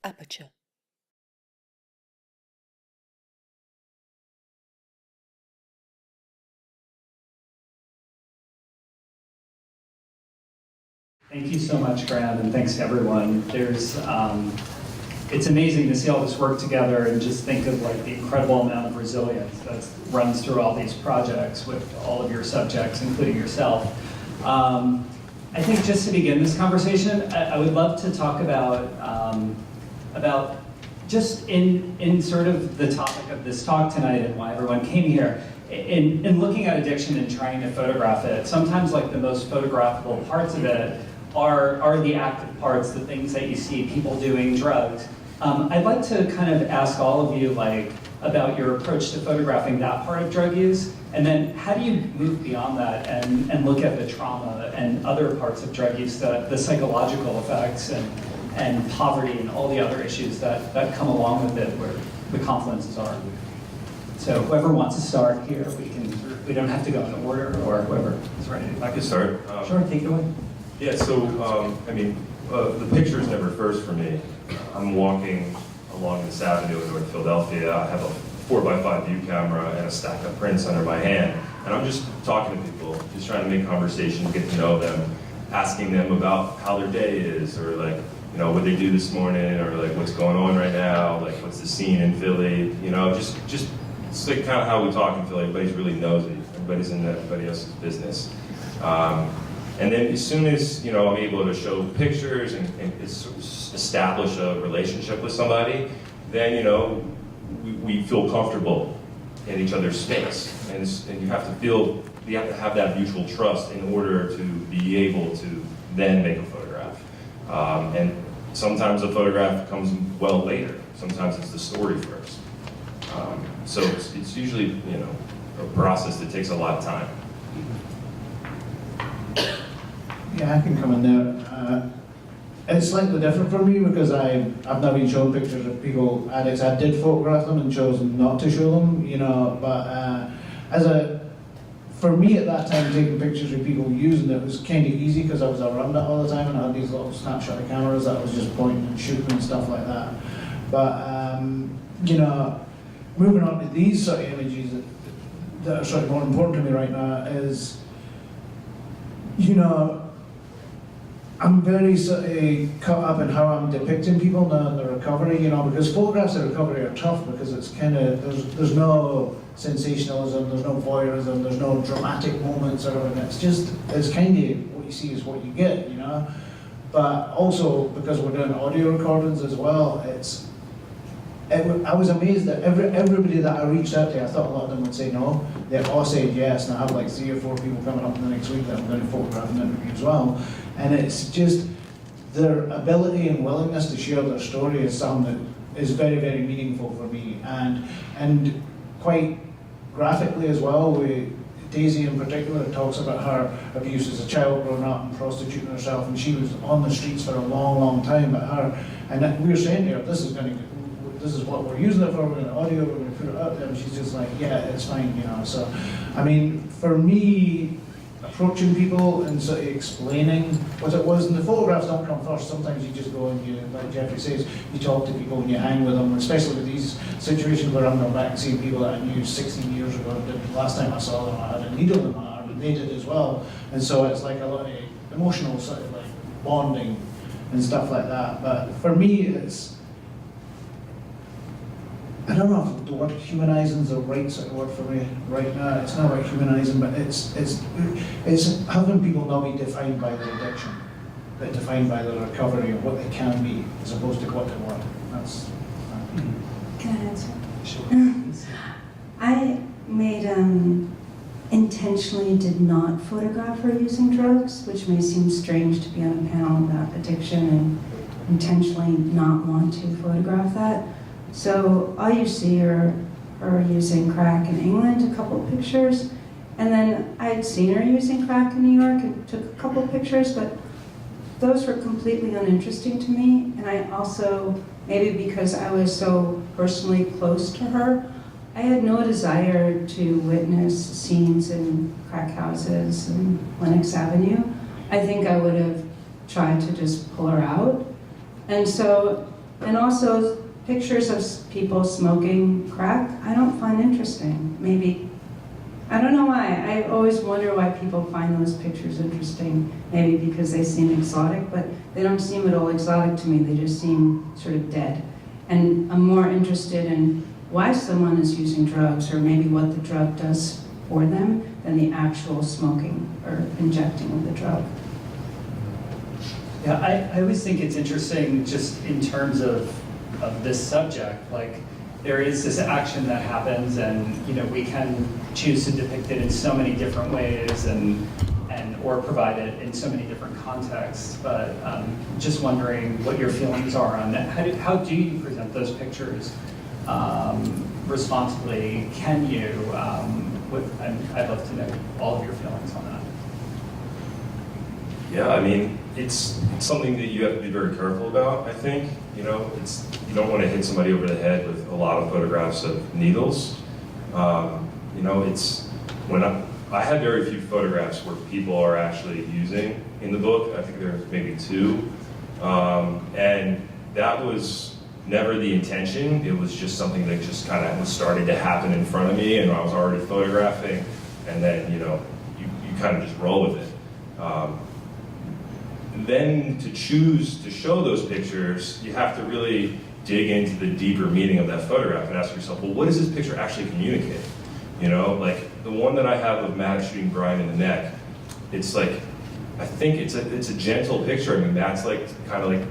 Aperture. Thank you so much, Graham, and thanks to everyone. It's amazing to see all this work together and just think of like the incredible amount of resilience that runs through all these projects with all of your subjects, including yourself. I think just to begin this conversation, I would love to talk about just in sort of the topic of this talk tonight and why everyone came here. In looking at addiction and trying to photograph it, sometimes like the most photographable parts of it are the active parts, the things that you see people doing drugs. I'd like to kind of ask all of you about your approach to photographing that part of drug use, and then how do you move beyond that and look at the trauma and other parts of drug use, the psychological effects and poverty and all the other issues that come along with it, where the confluences are. So whoever wants to start here, we don't have to go in order, or whoever is ready. I can start. Sure, take it away. Yeah, so, the picture is never first for me. I'm walking along this avenue in North Philadelphia. I have a 4x5 view camera and a stack of prints under my hand. And I'm just talking to people, just trying to make conversation, get to know them, asking them about how their day is, or what they do this morning, or what's going on right now, what's the scene in Philly, just it's like kind of how we talk in Philly. Everybody's really nosy. Everybody's in everybody else's business. And then as soon as I'm able to show pictures and establish a relationship with somebody, then we feel comfortable in each other's space, and you have to have that mutual trust in order to be able to then make a photograph. And sometimes a photograph comes well later. Sometimes it's the story first. So it's usually a process that takes a lot of time. Yeah, I can come in there. It's slightly different for me because I've not been shown pictures of people addicts. I did photograph them and chose not to show them, but for me at that time, taking pictures of people using it was kind of easy because I was around it all the time and I had these little snapshot cameras that I was just pointing and shooting and stuff like that. But, moving on to these sort of images that are sort of more important to me right now is, I'm very sort of caught up in how I'm depicting people now in the recovery, because photographs of recovery are tough because it's kind of, there's no sensationalism, there's no voyeurism, there's no dramatic moments or anything. It's kind of what you see is what you get, But also, because we're doing audio recordings as well, I was amazed that everybody that I reached out to, I thought a lot of them would say no. They all said yes, and I have 3 or 4 people coming up in the next week that I'm going to photograph and interview as well. And it's just their ability and willingness to share their story is something that is very, very meaningful for me. And quite graphically as well, Daisy in particular talks about her abuse as a child growing up and prostituting herself, and she was on the streets for a long, long time. And we were saying to her, this is what we're using it for, we're going to audio, we're going to put it out there, and she's just like, yeah, it's fine, So, for me, approaching people and sort of explaining what it was, and the photographs don't come first. Sometimes you just go and like Jeffrey says, you talk to people and you hang with them, especially with these situations where I'm going back and seeing people that I knew 16 years ago. The last time I saw them, I had a needle in my arm, and they did as well. And so it's like a lot of emotional sort of bonding and stuff like that. But for me, I don't know if the word humanizing is the right sort of word for me right now. It's not about humanizing, but it's having people not be defined by their addiction, but defined by their recovery and what they can be, as opposed to what they were. That's. Can I answer? Sure. I intentionally did not photograph her using drugs, which may seem strange to be on a panel about addiction and intentionally not want to photograph that. So all you see are her using crack in England, a couple of pictures, and then I had seen her using crack in New York and took a couple of pictures, but those were completely uninteresting to me. And I also, maybe because I was so personally close to her, I had no desire to witness scenes in crack houses and Lenox Avenue. I think I would have tried to just pull her out. And so And also, pictures of people smoking crack, I don't find interesting. Maybe, I don't know why. I always wonder why people find those pictures interesting. Maybe because they seem exotic, but they don't seem at all exotic to me. They just seem sort of dead. And I'm more interested in why someone is using drugs, or maybe what the drug does for them, than the actual smoking or injecting of the drug. Yeah, I always think it's interesting just in terms of this subject. Like, there is this action that happens, and we can choose to depict it in so many different ways, and or provide it in so many different contexts. But just wondering what your feelings are on that. How do you present those pictures responsibly? Can you? I'd love to know all of your feelings on that. Yeah, I mean, it's something that you have to be very careful about, I think. You don't want to hit somebody over the head with a lot of photographs of needles. It's when I have very few photographs where people are actually using in the book. I think there's maybe 2. And that was never the intention. It was just something that just kind of started to happen in front of me, and I was already photographing, and then, you kind of just roll with it. Then to choose to show those pictures, you have to really dig into the deeper meaning of that photograph and ask yourself, well, what does this picture actually communicate? Like the one that I have of Matt shooting Brian in the neck, it's like, I think it's a gentle picture. I mean, Matt's like kind of like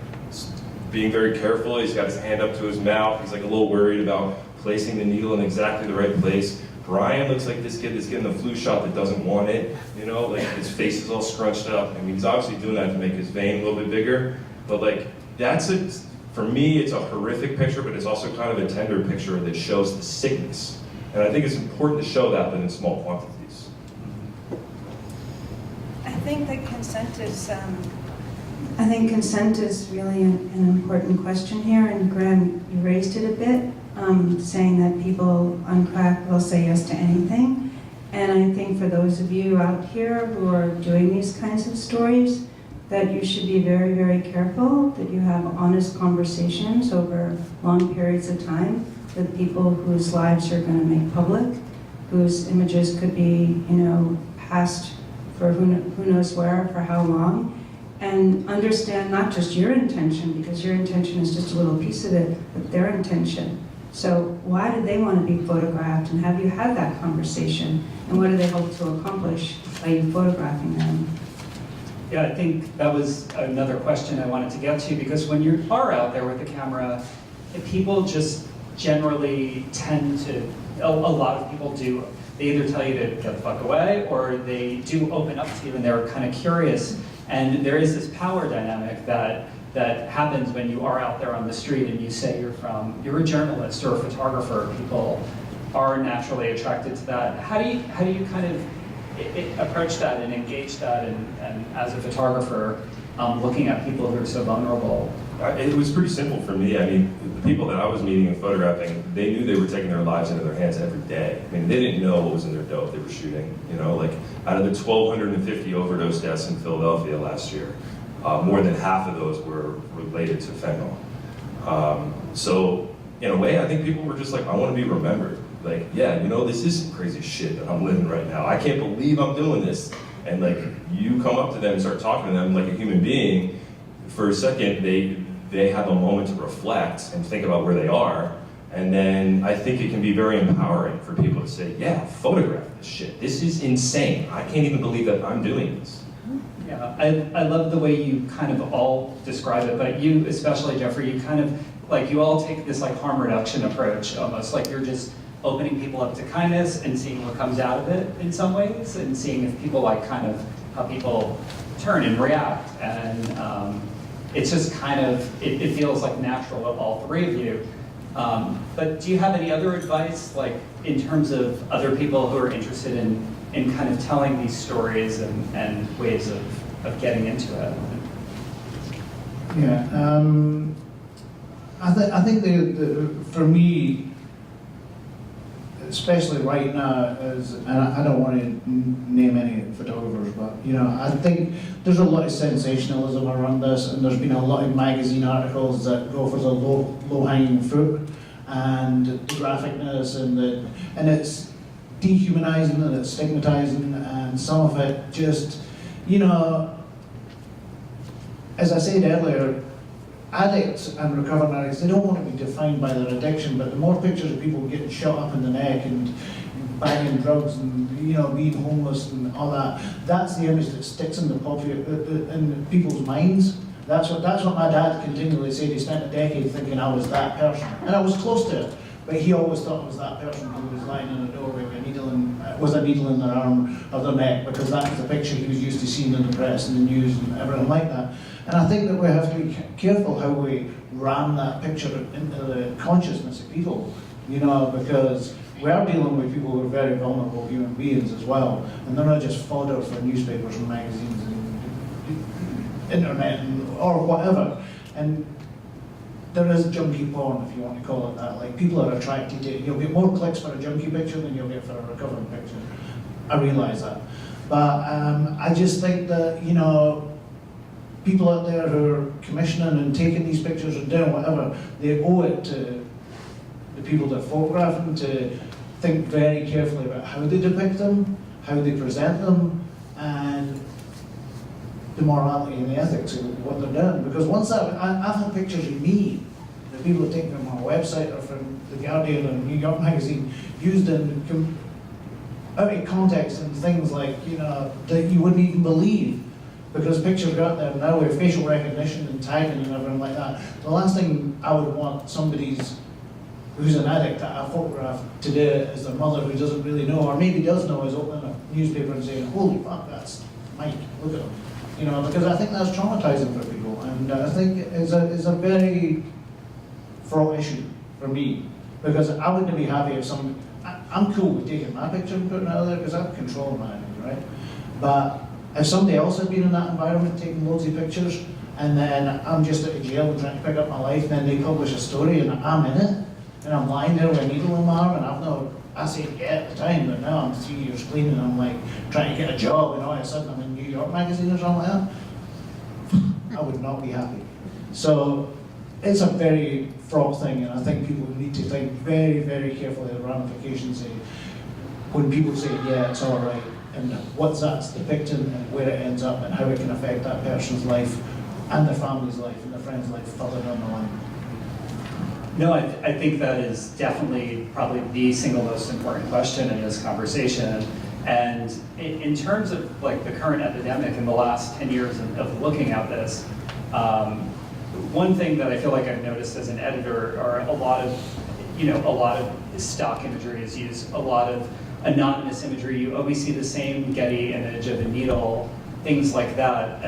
being very careful. He's got his hand up to his mouth. He's like a little worried about placing the needle in exactly the right place. Brian looks like this kid that's getting the flu shot that doesn't want it, like his face is all scrunched up. I mean, he's obviously doing that to make his vein a little bit bigger, but like, for me, it's a horrific picture, but it's also kind of a tender picture that shows the sickness. And I think it's important to show that, but in small quantities. I think that consent is, I think consent is really an important question here, and Graham, you raised it a bit, saying that people on crack will say yes to anything. And I think for those of you out here who are doing these kinds of stories, that you should be very, very careful, that you have honest conversations over long periods of time with people whose lives you're going to make public, whose images could be, passed for who knows where, for how long. And understand not just your intention, because your intention is just a little piece of it, but their intention. So why do they want to be photographed, and have you had that conversation? And what do they hope to accomplish by you photographing them? Yeah, I think that was another question I wanted to get to, because when you are out there with the camera, people just generally tend to, a lot of people do, they either tell you to get the fuck away, or they do open up to you and they're kind of curious. And there is this power dynamic that happens when you are out there on the street and you say you're a journalist or a photographer. People are naturally attracted to that. How do you kind of approach that and engage that, and as a photographer, looking at people who are so vulnerable? It was pretty simple for me. I mean, the people that I was meeting and photographing, they knew they were taking their lives into their hands every day. I mean, they didn't know what was in their dope they were shooting. Like, out of the 1,250 overdose deaths in Philadelphia last year, more than half of those were related to fentanyl. So, in a way, I think people were just like, I want to be remembered. Like, yeah, this is some crazy shit that I'm living right now. I can't believe I'm doing this. And like, you come up to them and start talking to them like a human being. For a second, they have a moment to reflect and think about where they are. And then I think it can be very empowering for people to say, yeah, photograph this shit. This is insane. I can't even believe that I'm doing this. Yeah, I love the way you kind of all describe it, but you, especially Jeffrey, you kind of, like, you all take this like harm reduction approach, almost like you're just opening people up to kindness and seeing what comes out of it in some ways, and seeing if people like kind of how people turn and react. And it's just kind of, it feels like natural of all three of you. But do you have any other advice, like in terms of other people who are interested in kind of telling these stories and ways of getting into it? Yeah, I think for me, especially right now, is, and I don't want to name any photographers, but I think there's a lot of sensationalism around this, and there's been a lot of magazine articles that go for the low-hanging fruit and the graphicness, and it's dehumanizing and it's stigmatizing, and some of it just, as I said earlier, addicts and recovering addicts, they don't want to be defined by their addiction, but the more pictures of people getting shot up in the neck and banging drugs and being homeless and all that, that's the image that sticks in in people's minds. That's what my dad continually said. He spent a decade thinking I was that person, and I was close to it, but he always thought I was that person who was lying in a doorway with a needle in their arm or their neck, because that was the picture he was used to seeing in the press and the news and everything like that. And I think that we have to be careful how we ram that picture into the consciousness of people, because we are dealing with people who are very vulnerable human beings as well, and they're not just fodder for newspapers and magazines and internet or whatever. And there is junkie porn, if you want to call it that. Like, people are attracted to it. You'll get more clicks for a junkie picture than you'll get for a recovering picture. I realise that. But I just think that, people out there who are commissioning and taking these pictures and doing whatever, they owe it to the people they're photographing to think very carefully about how they depict them, how they present them, and the morality and the ethics of what they're doing. Because once I've had pictures of me that people have taken from my website or from The Guardian and New York Magazine used in out of context and things like, that you wouldn't even believe. Because pictures are out there now with facial recognition and tagging and everything like that. The last thing I would want who's an addict that I photograph to do is their mother who doesn't really know, or maybe does know, is opening a newspaper and saying, holy fuck, that's Mike, look at him. Because I think that's traumatizing for people, and I think it's a very fraught issue for me, because I wouldn't be happy if I'm cool with taking my picture and putting it out there, because I have control of my image, right? But if somebody else had been in that environment taking loads of pictures, and then I'm just at a jail and trying to pick up my life, and then they publish a story and I'm in it, and I'm lying there with a needle in my arm, and I said yeah at the time, but now I'm 3 years clean and I'm like trying to get a job, and all of a sudden I'm in New York Magazine or something like that, I would not be happy. So it's a very fraught thing, and I think people need to think very, very carefully of the ramifications when people say, yeah, it's all right, and what that's depicting and where it ends up and how it can affect that person's life and their family's life and their friend's life further down the line. No, I think that is definitely probably the single most important question in this conversation. And in terms of like the current epidemic in the last 10 years of looking at this, one thing that I feel like I've noticed as an editor are a lot of stock imagery is used, a lot of anonymous imagery. You always see the same Getty image of a needle, things like that.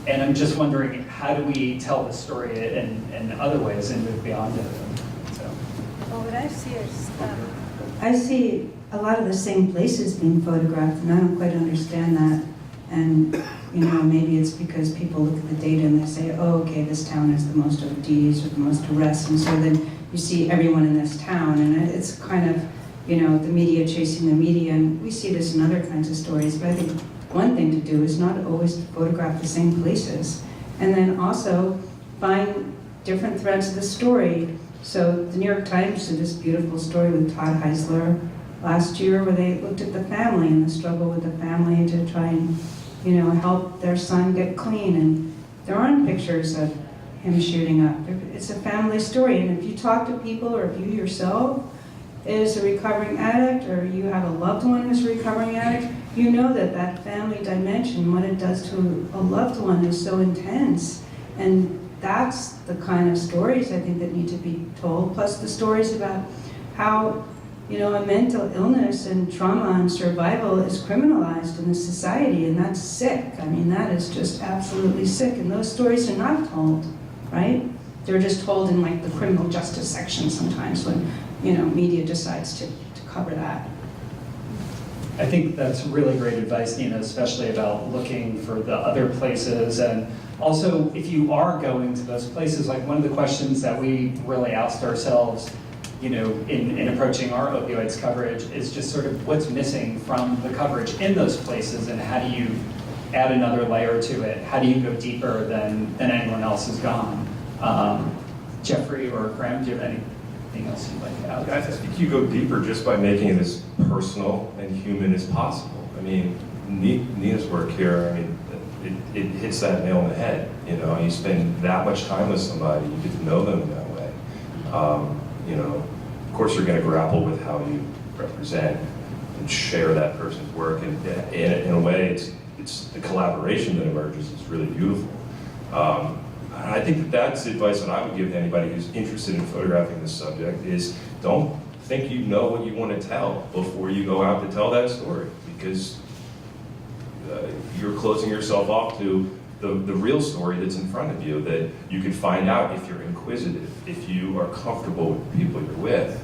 And I'm just wondering, how do we tell the story in other ways and move beyond it? So. Well, what I see is, I see a lot of the same places being photographed, and I don't quite understand that. And maybe it's because people look at the data and they say, oh, okay, this town has the most ODs or the most arrests, and so then you see everyone in this town, and it's kind of, the media chasing the media, and we see this in other kinds of stories, but I think one thing to do is not always photograph the same places, and then also find different threads of the story. So the New York Times did this beautiful story with Todd Heisler last year where they looked at the family and the struggle with the family to try and, help their son get clean. And there aren't pictures of him shooting up. It's a family story. And if you talk to people, or if you yourself is a recovering addict, or you have a loved one who's a recovering addict, you know that family dimension, what it does to a loved one, is so intense. And that's the kind of stories I think that need to be told, plus the stories about how a mental illness and trauma and survival is criminalized in this society, and that's sick. I mean, that is just absolutely sick, and those stories are not told, right? They're just told in like the criminal justice section sometimes when, media decides to cover that. I think that's really great advice, Nina, especially about looking for the other places. And also, if you are going to those places, like one of the questions that we really asked ourselves in approaching our opioids coverage is just sort of what's missing from the coverage in those places, and how do you add another layer to it? How do you go deeper than anyone else has gone? Jeffrey or Graham, do you have anything else you'd like to add? I think you go deeper just by making it as personal and human as possible. I mean, Nina's work here, I mean, it hits that nail on the head. You spend that much time with somebody, you get to know them in that way. Of course you're going to grapple with how you represent and share that person's work, and in a way, it's the collaboration that emerges is really beautiful. I think that's advice that I would give to anybody who's interested in photographing this subject is don't think you know what you want to tell before you go out to tell that story, because you're closing yourself off to the real story that's in front of you, that you can find out if you're inquisitive, if you are comfortable with the people you're with,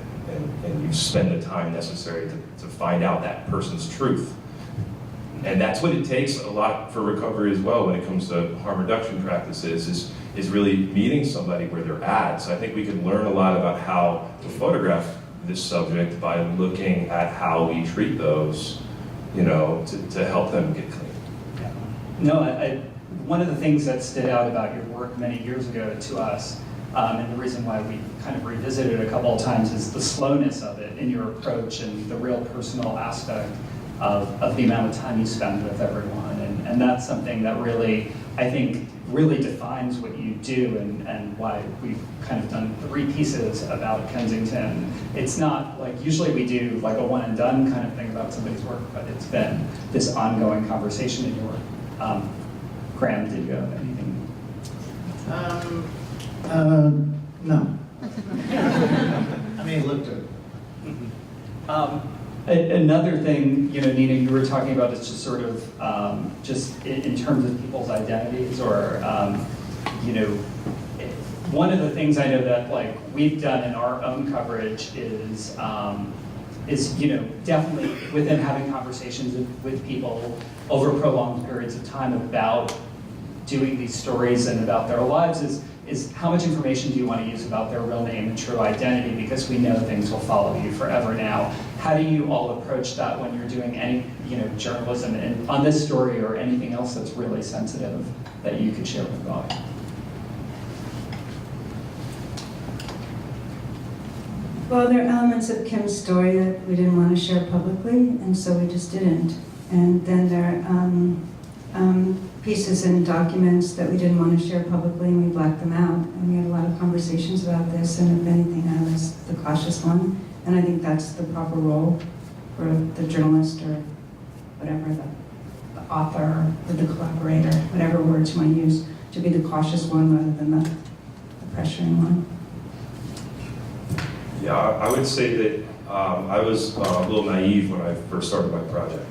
and you spend the time necessary to find out that person's truth. And that's what it takes a lot for recovery as well when it comes to harm reduction practices, is really meeting somebody where they're at. So I think we can learn a lot about how to photograph this subject by looking at how we treat those, to help them get clean. Yeah. No, one of the things that stood out about your work many years ago to us, and the reason why we kind of revisited it a couple of times, is the slowness of it in your approach and the real personal aspect of the amount of time you spend with everyone. And that's something that really, I think, really defines what you do, and why we've kind of done 3 pieces about Kensington. It's not like, usually we do like a one and done kind of thing about somebody's work, but it's been this ongoing conversation in your work. Graham, did you have anything? No. I mean, looked at it. Another thing, Nina, you were talking about is just sort of, just in terms of people's identities, or, one of the things I know that like we've done in our own coverage is definitely within having conversations with people over prolonged periods of time about doing these stories and about their lives is how much information do you want to use about their real name and true identity, because we know things will follow you forever now. How do you all approach that when you're doing any journalism on this story or anything else that's really sensitive that you could share with the audience? Well, there are elements of Kim's story that we didn't want to share publicly, and so we just didn't. And then there are pieces and documents that we didn't want to share publicly, and we blacked them out. And we had a lot of conversations about this, and if anything, I was the cautious one. And I think that's the proper role for the journalist, or whatever, the author, or the collaborator, whatever words you want to use, to be the cautious one rather than the pressuring one. Yeah, I would say that I was a little naive when I first started my project,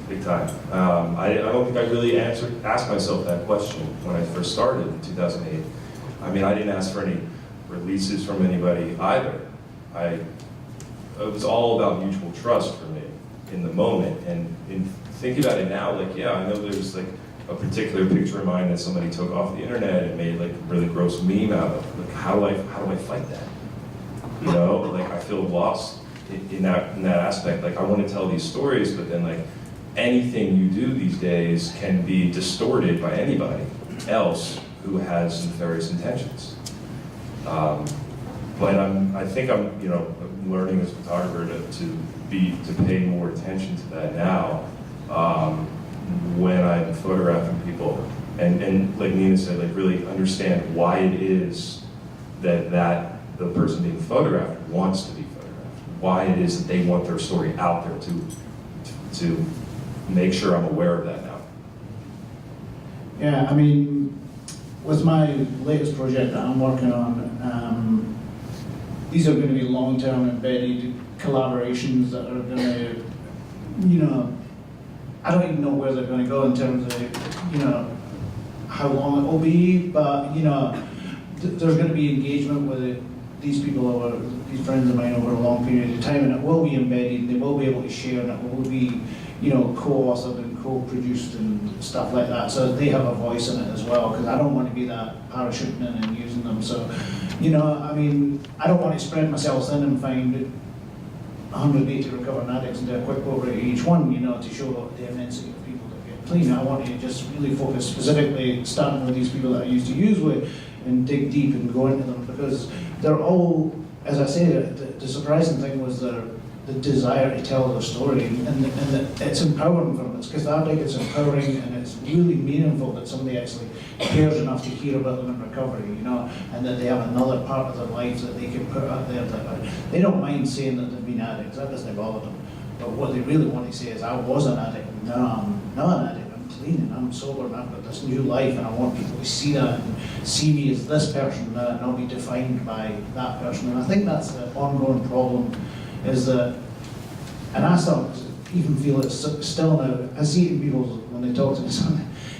big time. I don't think I really asked myself that question when I first started in 2008. I mean, I didn't ask for any releases from anybody either. It was all about mutual trust for me in the moment. And in thinking about it now, like, yeah, I know there's like a particular picture of mine that somebody took off the internet and made like a really gross meme out of. Like, how do I fight that? Like I feel lost in that aspect. Like I want to tell these stories, but then like anything you do these days can be distorted by anybody else who has nefarious intentions. But I think I'm learning as a photographer to pay more attention to that now when I'm photographing people, and like Nina said, like really understand why it is that the person being photographed wants to be photographed, why it is that they want their story out there, to make sure I'm aware of that now. Yeah, I mean, with my latest project that I'm working on, these are going to be long-term embedded collaborations that are going to, I don't even know where they're going to go in terms of, how long it will be, but, there's going to be engagement with these people, these friends of mine, over a long period of time, and it will be embedded, they will be able to share, and it will be, co-authored and co-produced and stuff like that, so they have a voice in it as well, because I don't want to be that parachuting in and using them. So, You know, I mean, I don't want to spread myself thin and find 180 recovering addicts and do a quick over at each one, you know, to show the immensity of people that get clean. I want to just really focus specifically, starting with these people that I used to use with, and dig deep and go into them, because they're all, as I say, the surprising thing was the desire to tell the story, and it's empowering for them. It's cathartic, it's empowering, and it's really meaningful that somebody actually cares enough to hear about them in recovery, you know, and that they have another part of their life that they can put out there. That they don't mind saying that they've been addicts, that doesn't bother them. But what they really want to say is, I was an addict, and now I'm not an addict, I'm clean, and I'm sober, and I've got this new life, and I want people to see that, and see me as this person, and not be defined by that person. And I think that's the ongoing problem, is that, and I still even feel it's still now, I see it in people when they talk to me,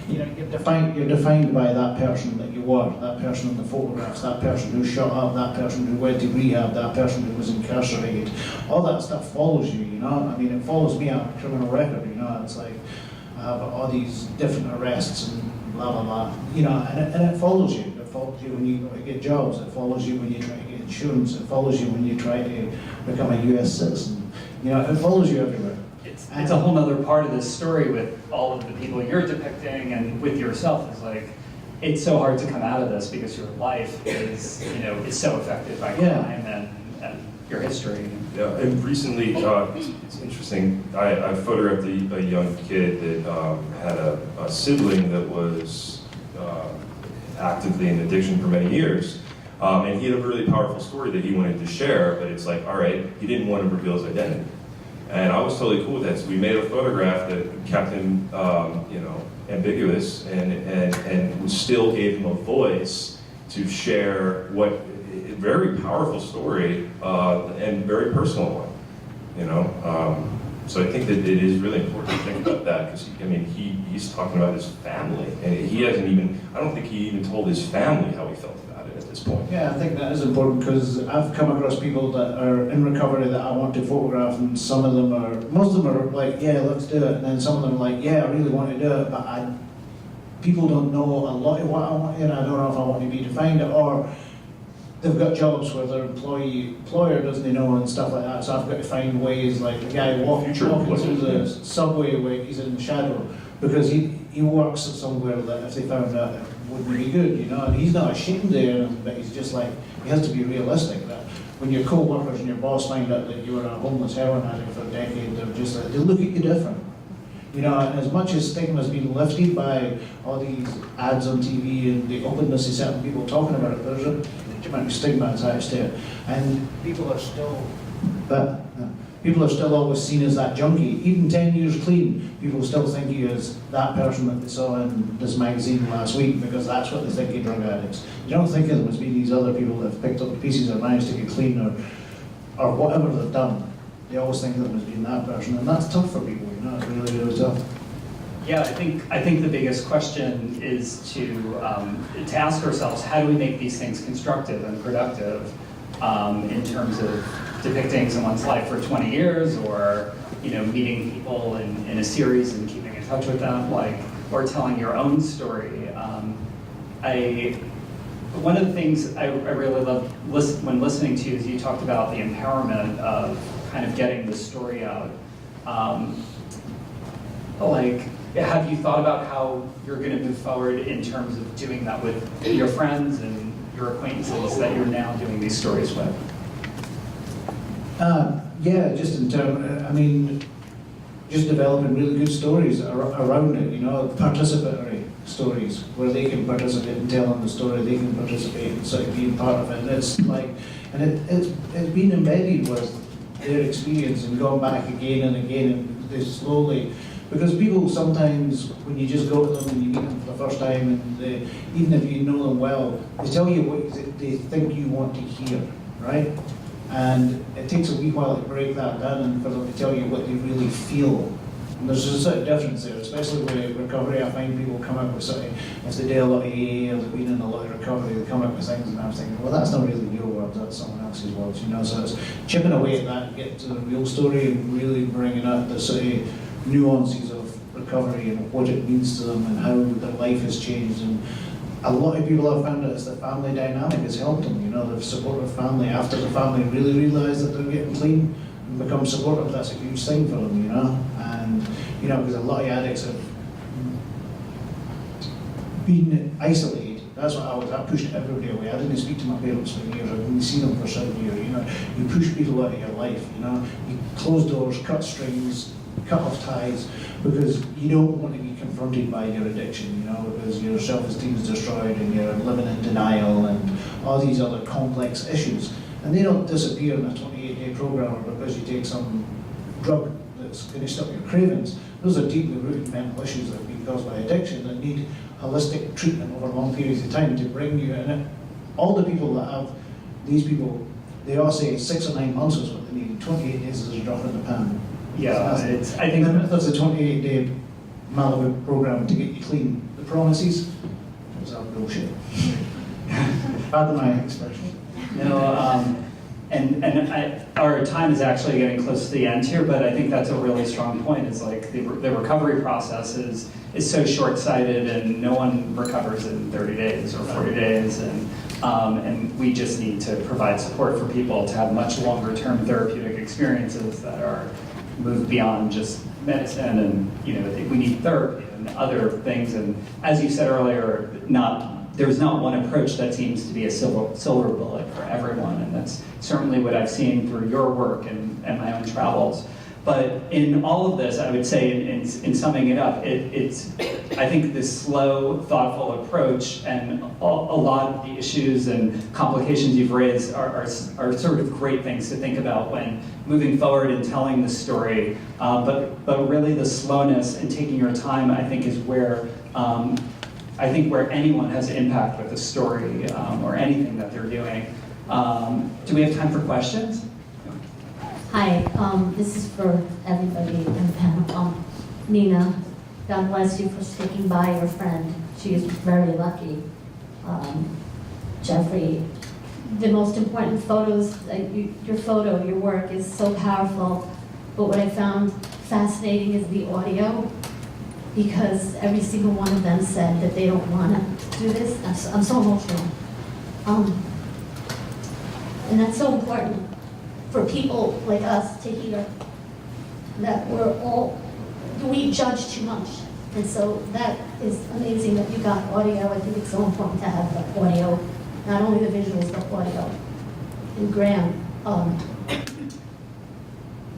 you know, you're defined by that person that you were, that person in the photographs, that person who shut up, that person who went to rehab, that person who was incarcerated. All that stuff follows you, you know. I mean, it follows me on a criminal record, you know. It's like, I have all these different arrests and blah, blah, blah, you know, and it follows you. It follows you when you go to get jobs. It follows you when you try to get insurance. It follows you when you try to become a US citizen. You know, it follows you everywhere. It's a whole other part of this story with all of the people you're depicting and with yourself. It's like, it's so hard to come out of this because your life is, you know, is so affected by crime and your history. Yeah, and recently, it's interesting, I photographed a young kid that had a sibling that was actively in addiction for many years. And he had a really powerful story that he wanted to share, but it's like, all right, he didn't want to reveal his identity. And I was totally cool with that. So we made a photograph that kept him, you know, ambiguous and still gave him a voice to share what a very powerful story and very personal one, you know. So I think that it is really important to think about that, because I mean, he's talking about his family, and he hasn't even, I don't think he even told his family how he felt about it at this point. Yeah, I think that is important, because I've come across people that are in recovery that I want to photograph, and some of them are, most of them are like, yeah, let's do it, and then some of them are like, yeah, I really want to do it, but people don't know a lot of what I want, and I don't know if I want to be defined, or they've got jobs where their employer doesn't know and stuff like that, so I've got to find ways, like the guy walking through the subway where he's in the shadow, because he works somewhere that if they found out it wouldn't be good, you know, and he's not ashamed there, but he's just like, he has to be realistic that when your co-workers and your boss find out that you were a homeless heroin addict for a decade, they're just like, they look at you different. You know, and as much as stigma has been lifted by all these ads on TV and the openness of certain people talking about it, there's a huge amount of stigma attached to it, and people are still always seen as that junkie. Even 10 years clean, people still think you as that person that they saw in this magazine last week, because that's what they think of drug addicts. You don't think of them as being these other people that have picked up the pieces or managed to get clean or whatever they've done. They always think of them as being that person, and that's tough for people, you know, it's really, really tough. Yeah, I think the biggest question is to ask ourselves, how do we make these things constructive and productive in terms of depicting someone's life for 20 years, or, you know, meeting people in a series and keeping in touch with them, like, or telling your own story. One of the things I really loved when listening to you is you talked about the empowerment of kind of getting the story out. Like, have you thought about how you're going to move forward in terms of doing that with your friends and your acquaintances that you're now doing these stories with? Yeah, just in terms, I mean, just developing really good stories around it, you know, participatory stories, where they can participate in telling the story, they can participate in sort of being part of it. And it's like, and it's been embedded with their experience and gone back again and again, and they slowly, because people sometimes, when you just go to them and you meet them for the first time, and they, even if you know them well, they tell you what they think you want to hear, right? And it takes a wee while to break that down and for them to tell you what they really feel. And there's a sort of difference there, especially with recovery. I find people come up with something, if they do a lot of AA or they've been in a lot of recovery, they come up with things, and I'm thinking, well, that's not really your words, that's someone else's words, you know. So it's chipping away at that, get to the real story, and really bringing out the sort of nuances of recovery and what it means to them and how their life has changed. And a lot of people have found that it's the family dynamic has helped them, you know. supportive family after the family really realise that they're getting clean and become supportive. That's a huge thing for them, you know. And you know, because a lot of addicts have been isolated. That's what I pushed everybody away. I didn't speak to my parents for years. I didn't see them for 7 years. You know, you push people out of your life. You know, you close doors, cut strings, cut off ties, because you don't want to be confronted by your addiction. You know, because your self-esteem is destroyed and you're living in denial and all these other complex issues. And they don't disappear in a 28-day program or because you take some drug that's going to stop your cravings. Those are deeply rooted mental issues that have been caused by addiction that need holistic treatment over long periods of time to bring you in. All the people that have these people, they all say 6 or 9 months is what they need. 28 days is a drop in the pan. Yeah, So it's, I think the myth of the 28-day Malibu program to get you clean, the promises, is all bullshit. Pardon my expression. Our time is actually getting close to the end here, but I think that's a really strong point. Is like the recovery process is so short-sighted, and no one recovers in 30 days or 40 days, and we just need to provide support for people to have much longer-term therapeutic experiences that are moved beyond just medicine, and you know, we need therapy and other things. And as you said earlier, there's not one approach that seems to be a silver bullet for everyone, and that's certainly what I've seen through your work and my own travels. But in all of this, I would say, in summing it up, it's I think this slow, thoughtful approach and a lot of the issues and complications you've raised are sort of great things to think about when moving forward and telling the story. But really the slowness and taking your time, I think, is where where anyone has impact with a story or anything that they're doing. Do we have time for questions? Hi, this is for everybody in the panel. Nina, God bless you for sticking by your friend. She is very lucky. Jeffrey, the most important photos, your work is so powerful, but what I found fascinating is the audio, because every single one of them said that they don't want to do this. I'm so emotional. And that's so important for people like us to hear, that we judge too much. And so that is amazing that you got audio. I think it's so important to have the audio, not only the visuals, but audio. And Graham,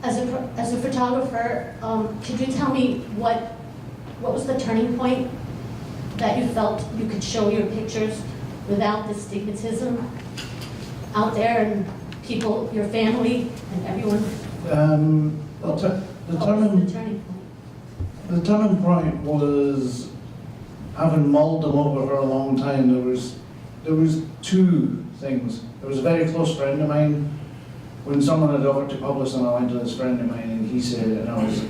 as a photographer, could you tell me what was the turning point that you felt you could show your pictures without the stigmatism out there, and people, your family, and everyone? The turning point was having mulled them over for a long time. There was two things. There was a very close friend of mine. When someone had offered to publish them, I went to this friend of mine, and he said, and I was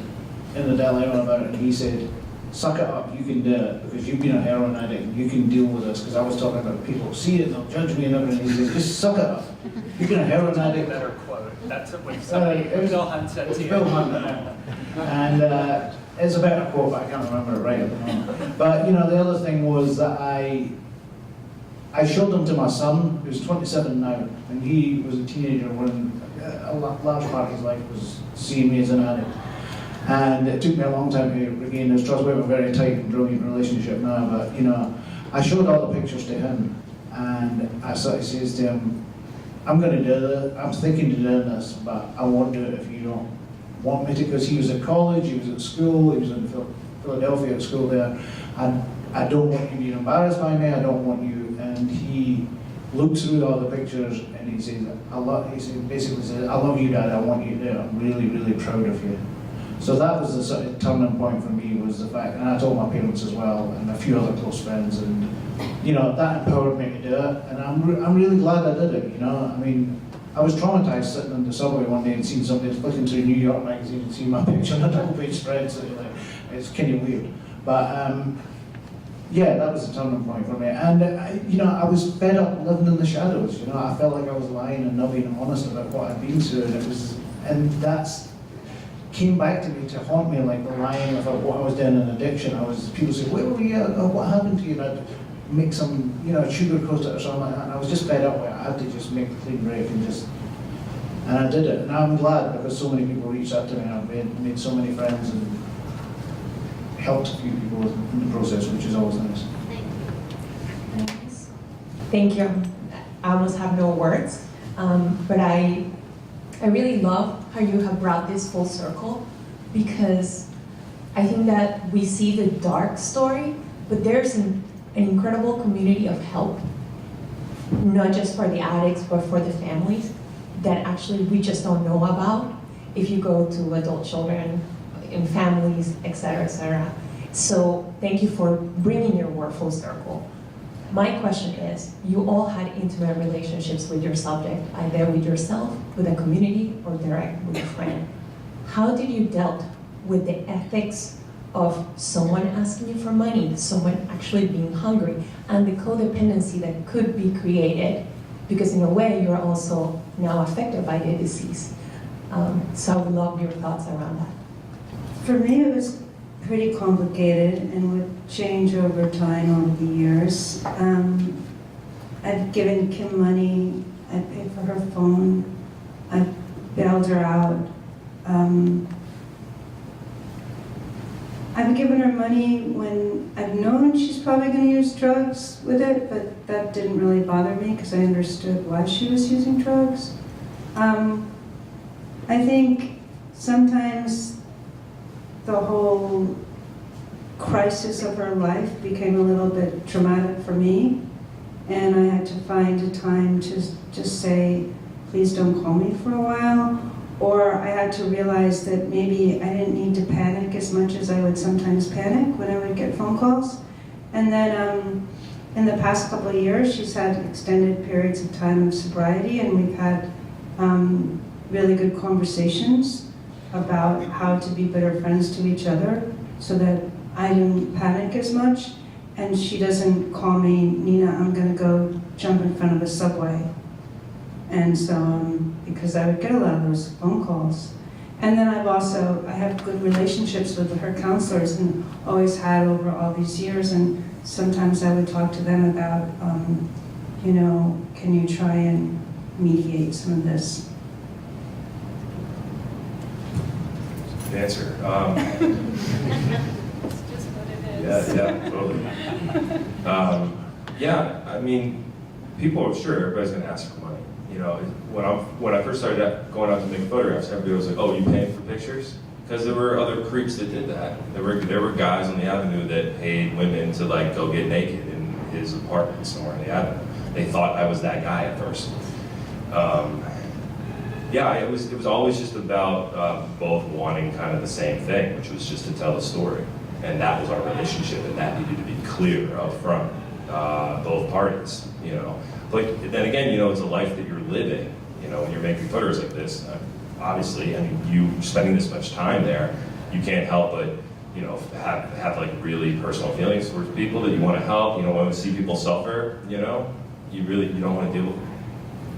in the dilemma about it, and he said, "Suck it up, you can do it, because you've been a heroin addict, and you can deal with this," because I was talking about people see it, they'll judge me and everything. He said, "Just suck it up. You've been a heroin addict." Better quote. That's what somebody, Bill Hunt said to you. Bill Hunt, and it's a better quote, but I can't remember it right at the moment. But you know, the other thing was that I showed them to my son, who's 27 now, and he was a teenager when a large part of his life was seeing me as an addict. And it took me a long time to regain his trust. We have a very tight and brilliant relationship now, but you know, I showed all the pictures to him, and I sort of says to him, "I'm going to do this, I'm thinking of doing this, but I won't do it if you don't want me to," because he was at college, he was at school, he was in Philadelphia at school there. I don't want you being embarrassed by me, I don't want you, and he looked through all the pictures and he said, basically said, "I love you, Dad, I want you to do it, I'm really, really proud of you." So that was the sort of turning point for me, was the fact, and I told my parents as well, and a few other close friends, and you know, that empowered me to do it, and I'm really glad I did it, you know. I mean, I was traumatized sitting in the subway one day and seeing somebody flicking through New York magazine and seeing my picture on a double-page spread, so like, it's kind of weird. But yeah, that was a turning point for me, and you know, I was fed up living in the shadows. You know, I felt like I was lying and not being honest about what I'd been through, and that's came back to me to haunt me, like the lying about what I was doing in addiction. People say, "Where were you? What happened to you?" And make some, sugarcoat it or something like that. And I was just fed up with it. I had to just make a clean break and I did it. And I'm glad because so many people reached out to me and I've made so many friends and helped a few people in the process, which is always nice. Thank you. I almost have no words, but I really love how you have brought this full circle, because I think that we see the dark story, but there's an incredible community of help, not just for the addicts, but for the families that actually we just don't know about if you go to adult children, in families, et cetera, et cetera. So thank you for bringing your work full circle. My question is, you all had intimate relationships with your subject, either with yourself, with a community, or direct with a friend. How did you dealt with the ethics of someone asking you for money, someone actually being hungry, and the codependency that could be created? Because in a way, you're also now affected by the disease. So I would love your thoughts around that. For me, it was pretty complicated and would change over time over the years. I've given Kim money, I paid for her phone, I've bailed her out. I've given her money when I've known she's probably going to use drugs with it, but that didn't really bother me because I understood why she was using drugs. I think sometimes the whole crisis of her life became a little bit traumatic for me, and I had to find a time to just say, please don't call me for a while, or I had to realize that maybe I didn't need to panic as much as I would sometimes panic when I would get phone calls. And then in the past couple of years, she's had extended periods of time of sobriety, and we've had really good conversations about how to be better friends to each other so that I didn't panic as much, and she doesn't call me, Nina, I'm gonna go jump in front of a subway. And so, because I would get a lot of those phone calls. And then I have good relationships with her counselors and always had over all these years, and sometimes I would talk to them about, can you try and mediate some of this? Good answer. It's just what it is. Yeah, totally. Yeah, I mean, everybody's gonna ask for money. When I first started going out to make photographs, everybody was like, "Oh, you paying for pictures?" Because there were other creeps that did that. There were guys on the avenue that paid women to go get naked in his apartment somewhere on the avenue. They thought I was that guy at first. It was always just about both wanting kind of the same thing, which was just to tell a story, and that was our relationship, and that needed to be clear up front, both parties. But then again, it's a life that you're living. When you're making photos like this, obviously, you spending this much time there, you can't help but have really personal feelings towards people that you want to help. You don't want to see people suffer. You don't want to deal with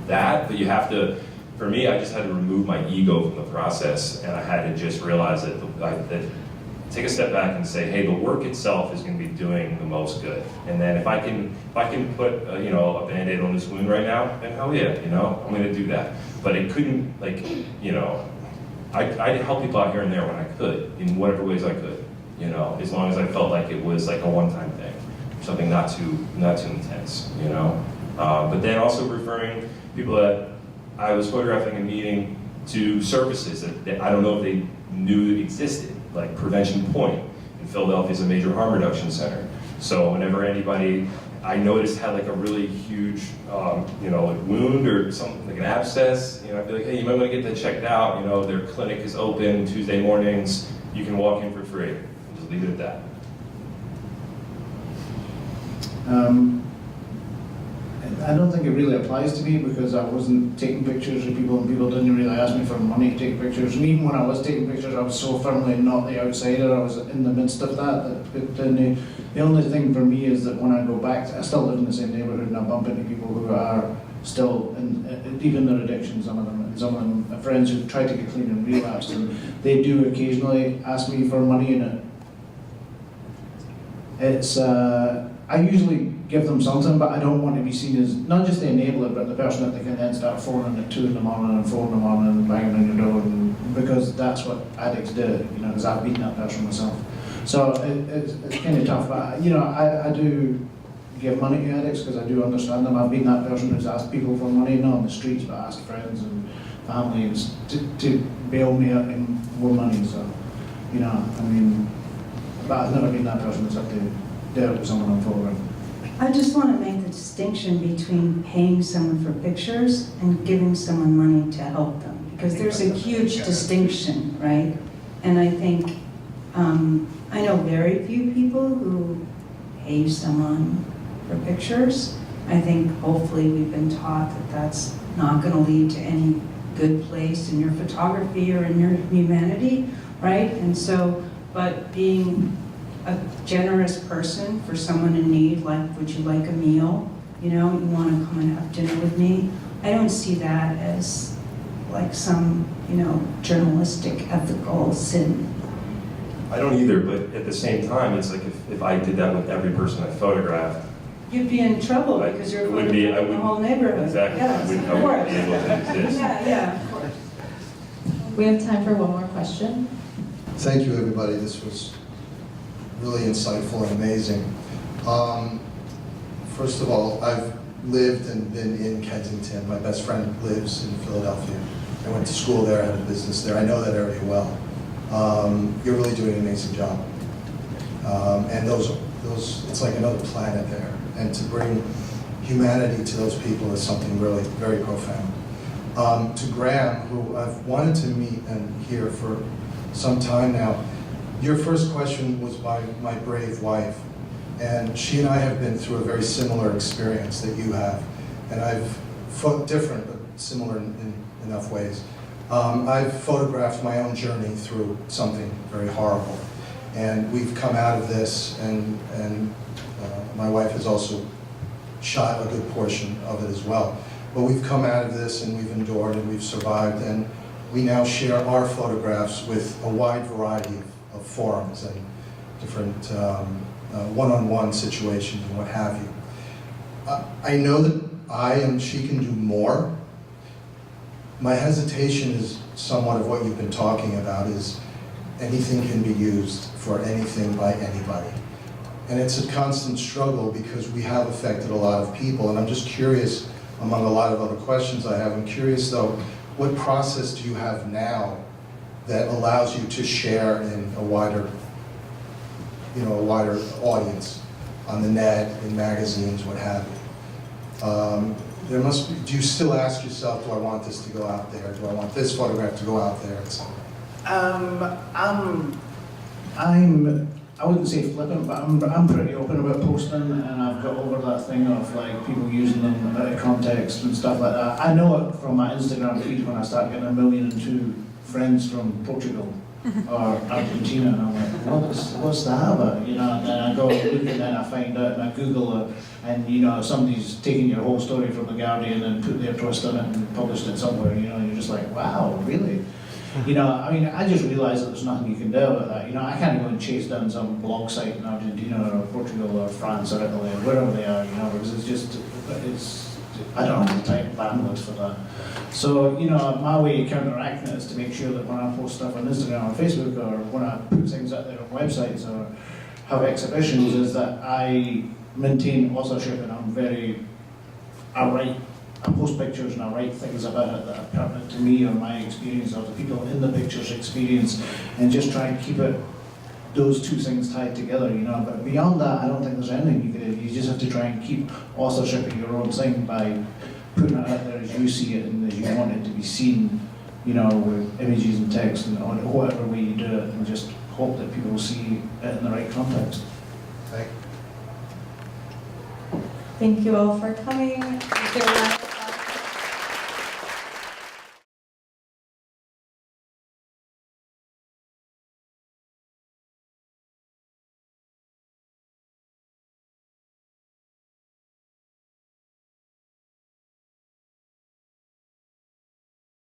that, but you have to. For me, I just had to remove my ego from the process, and I had to just realize that take a step back and say, hey, the work itself is going to be doing the most good. And then if I can put a Band-Aid on this wound right now, then hell yeah, I'm going to do that. But it couldn't I'd help people out here and there when I could, in whatever ways I could, as long as I felt like it was like a one-time thing, something not too intense, But then also referring people that I was photographing and meeting to services that I don't know if they knew existed, like Prevention Point in Philadelphia is a major harm reduction center. So whenever anybody I noticed had a really huge, wound or something like an abscess, I'd be like, hey, you might want to get that checked out. Their clinic is open Tuesday mornings. You can walk in for free. Just leave it at that. I don't think it really applies to me because I wasn't taking pictures of people and people didn't really ask me for money to take pictures. And even when I was taking pictures, I was so firmly not the outsider. I was in the midst of that. But then the only thing for me is that when I go back, I still live in the same neighborhood and I bump into people who are still deep in their addiction, some of them are friends who've tried to get clean and relapsed, and they do occasionally ask me for money, and it's I usually give them something, but I don't want to be seen as not just the enabler, but the person that they can then start phoning at 2 in the morning and 4 in the morning and banging on your door, because that's what addicts do, you know, because I've been that person myself. So it's kind of tough, but you know, I do give money to addicts because I do understand them. I've been that person who's asked people for money, not on the streets, but asked friends and family to bail me out in more money. So, you know, I mean, but I've never been that person that's had to deal with someone on photograph. I just want to make the distinction between paying someone for pictures and giving someone money to help them, because there's a huge distinction, right? And I think, I know very few people who pay someone for pictures. I think hopefully we've been taught that that's not going to lead to any good place in your photography or in your humanity, right? And so, but being a generous person for someone in need, like, would you like a meal? You know, you want to come and have dinner with me? I don't see that as like some, you know, journalistic ethical sin. I don't either, but at the same time, it's like if I did that with every person I photographed, You'd be in trouble because you're photographing the whole neighborhood. exactly, Yes, I wouldn't of course. be able to exist. Yeah, of course. We have time for one more question. Thank you, everybody. This was really insightful and amazing. First of all, I've lived and been in Kensington. My best friend lives in Philadelphia. I went to school there, I had a business there. I know that area well. You're really doing an amazing job. And those, it's like another planet there. And to bring humanity to those people is something really very profound. To Graham, who I've wanted to meet and hear for some time now, your first question was by my brave wife. And she and I have been through a very similar experience that you have. And I've different, but similar in enough ways. I've photographed my own journey through something very horrible. And we've come out of this, and my wife has also shot a good portion of it as well. But we've come out of this, and we've endured, and we've survived, and we now share our photographs with a wide variety of forums and different one-on-one situations and what have you. I know that I and she can do more. My hesitation is somewhat of what you've been talking about, is anything can be used for anything by anybody. And it's a constant struggle because we have affected a lot of people. And I'm just curious, among a lot of other questions I have, I'm curious though, what process do you have now that allows you to share in a wider, you know, a wider audience on the net, in magazines, what have you? There must be, do you still ask yourself, do I want this to go out there? Do I want this photograph to go out there, etc.? I wouldn't say flippant, but I'm pretty open about posting, and I've got over that thing of like people using them out of context and stuff like that. I know it from my Instagram feed when I start getting 1,000,002 friends from Portugal or Argentina, and I'm like, what's that about? You know, and then I go look, and then I find out, and I Google it, and you know, somebody's taken your whole story from the Guardian and put their twist on it and published it somewhere. You know, and you're just like, wow, really? You know, I mean, I just realised that there's nothing you can do about that. You know, I can't go and chase down some blog site in Argentina or Portugal or France or Italy or wherever they are, you know, because I don't have the time bandwidth for that. So, you know, my way of counteracting it is to make sure that when I post stuff on Instagram or Facebook, or when I put things out there on websites or have exhibitions, is that I maintain authorship, and I post pictures and I write things about it that are pertinent to me or my experience or the people in the picture's experience, and just try and keep those two things tied together, you know. But beyond that, I don't think there's anything you can do. You just have to try and keep authorship in your own thing by putting it out there as you see it and as you want it to be seen, you know, with images and text and whatever way you do it, and just hope that people will see it in the right context. Thank you. Thank you all for coming.